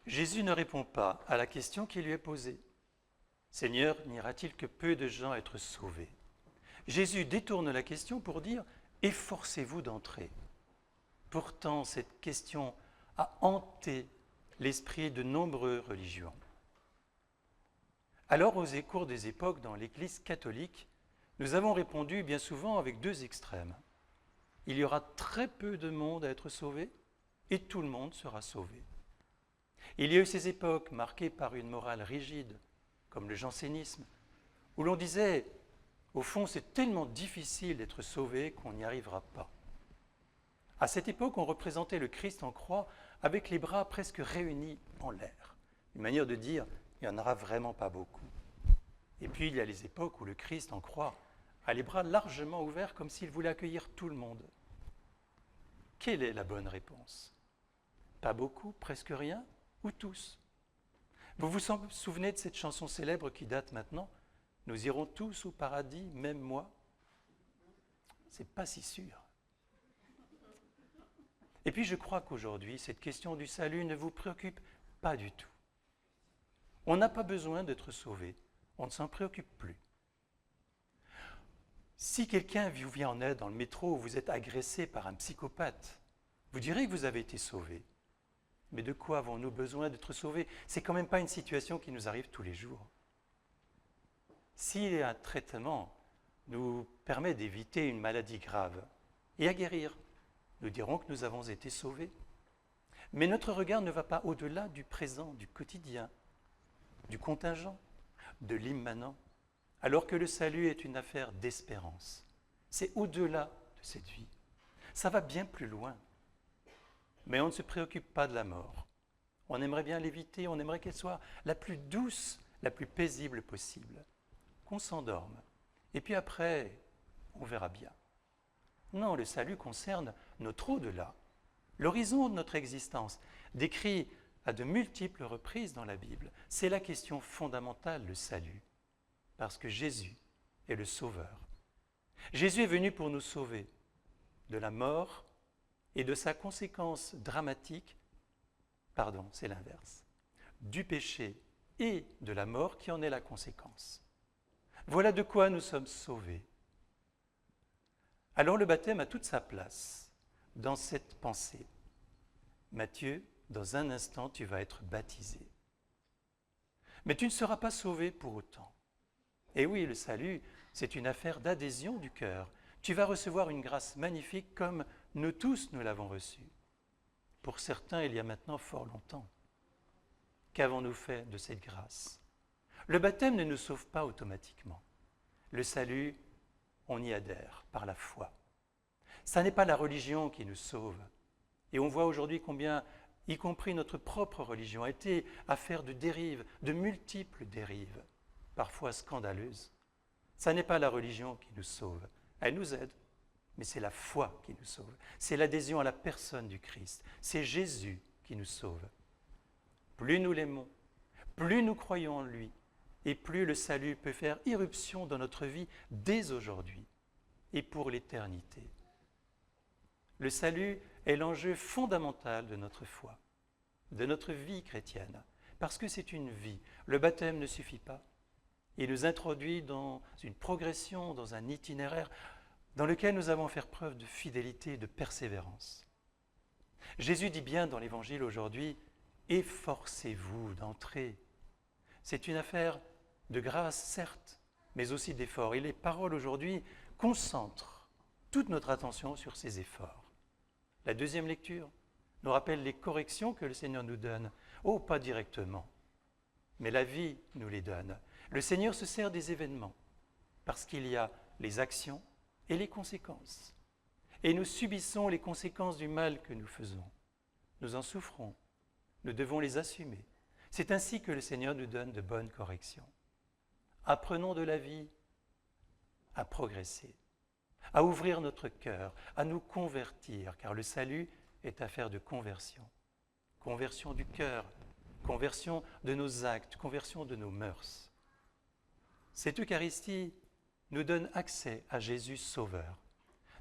Jésus ne répond pas à la question qui lui est posée. Seigneur, n'ira-t-il que peu de gens être sauvés? Jésus détourne la question pour dire « Efforcez-vous d'entrer ». Pourtant, cette question a hanté l'esprit de nombreuses religions. Alors, aux cours des époques dans l'Église catholique, nous avons répondu bien souvent avec deux extrêmes. Il y aura très peu de monde à être sauvé et tout le monde sera sauvé. Il y a eu ces époques marquées par une morale rigide, comme le jansénisme, où l'on disait, au fond, c'est tellement difficile d'être sauvé qu'on n'y arrivera pas. À cette époque, on représentait le Christ en croix avec les bras presque réunis en l'air. Une manière de dire, il n'y en aura vraiment pas beaucoup. Et puis, il y a les époques où le Christ en croix a les bras largement ouverts comme s'il voulait accueillir tout le monde. Quelle est la bonne réponse? Pas beaucoup, presque rien, ou tous? Vous vous souvenez de cette chanson célèbre qui date maintenant? Nous irons tous au paradis, même moi? C'est pas si sûr. Et puis je crois qu'aujourd'hui, cette question du salut ne vous préoccupe pas du tout. On n'a pas besoin d'être sauvé, on ne s'en préoccupe plus. Si quelqu'un vous vient en aide dans le métro ou vous êtes agressé par un psychopathe, vous direz que vous avez été sauvé. Mais de quoi avons-nous besoin d'être sauvés? C'est quand même pas une situation qui nous arrive tous les jours. Si un traitement nous permet d'éviter une maladie grave et à guérir, nous dirons que nous avons été sauvés. Mais notre regard ne va pas au-delà du présent, du quotidien, du contingent, de l'immanent, alors que le salut est une affaire d'espérance. C'est au-delà de cette vie. Ça va bien plus loin. Mais on ne se préoccupe pas de la mort. On aimerait bien l'éviter, on aimerait qu'elle soit la plus douce, la plus paisible possible. Qu'on s'endorme. Et puis après, on verra bien. Non, le salut concerne notre au-delà, l'horizon de notre existence, décrit à de multiples reprises dans la Bible. C'est la question fondamentale, le salut, parce que Jésus est le Sauveur. Jésus est venu pour nous sauver de la mort et de sa conséquence dramatique, c'est l'inverse, du péché et de la mort qui en est la conséquence. Voilà de quoi nous sommes sauvés. Alors le baptême a toute sa place dans cette pensée. Matthieu, dans un instant, tu vas être baptisé. Mais tu ne seras pas sauvé pour autant. Et oui, le salut, c'est une affaire d'adhésion du cœur. Tu vas recevoir une grâce magnifique comme nous tous nous l'avons reçue. Pour certains, il y a maintenant fort longtemps. Qu'avons-nous fait de cette grâce? Le baptême ne nous sauve pas automatiquement. Le salut, on y adhère par la foi. Ça n'est pas la religion qui nous sauve. Et on voit aujourd'hui combien, y compris notre propre religion, a été affaire de dérives, de multiples dérives, parfois scandaleuses. Ça n'est pas la religion qui nous sauve. Elle nous aide, mais c'est la foi qui nous sauve. C'est l'adhésion à la personne du Christ. C'est Jésus qui nous sauve. Plus nous l'aimons, plus nous croyons en lui, et plus le salut peut faire irruption dans notre vie dès aujourd'hui et pour l'éternité. Le salut est l'enjeu fondamental de notre foi, de notre vie chrétienne, parce que c'est une vie. Le baptême ne suffit pas. Il nous introduit dans une progression, dans un itinéraire dans lequel nous avons à faire preuve de fidélité et de persévérance. Jésus dit bien dans l'Évangile aujourd'hui, « Efforcez-vous d'entrer ». C'est une affaire de grâce, certes, mais aussi d'effort. Et les paroles aujourd'hui concentrent toute notre attention sur ces efforts. La deuxième lecture nous rappelle les corrections que le Seigneur nous donne. Oh, pas directement, mais la vie nous les donne. Le Seigneur se sert des événements parce qu'il y a les actions et les conséquences. Et nous subissons les conséquences du mal que nous faisons. Nous en souffrons. Nous devons les assumer. C'est ainsi que le Seigneur nous donne de bonnes corrections. Apprenons de la vie à progresser, à ouvrir notre cœur, à nous convertir, car le salut est affaire de conversion. Conversion du cœur, conversion de nos actes, conversion de nos mœurs. Cette Eucharistie nous donne accès à Jésus Sauveur.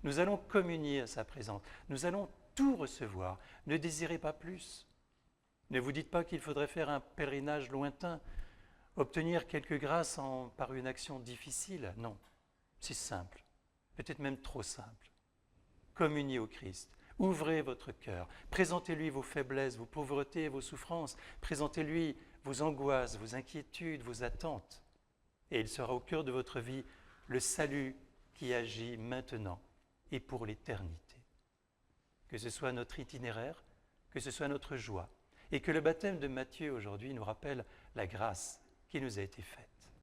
Nous allons communier à sa présence, nous allons tout recevoir. Ne désirez pas plus. Ne vous dites pas qu'il faudrait faire un pèlerinage lointain, obtenir quelques grâces par une action difficile. Non, c'est simple, peut-être même trop simple. Communiez au Christ, ouvrez votre cœur, présentez-lui vos faiblesses, vos pauvretés, vos souffrances, présentez-lui vos angoisses, vos inquiétudes, vos attentes. Et il sera au cœur de votre vie le salut qui agit maintenant et pour l'éternité. Que ce soit notre itinéraire, que ce soit notre joie, et que le baptême de Matthieu aujourd'hui nous rappelle la grâce qui nous a été faite.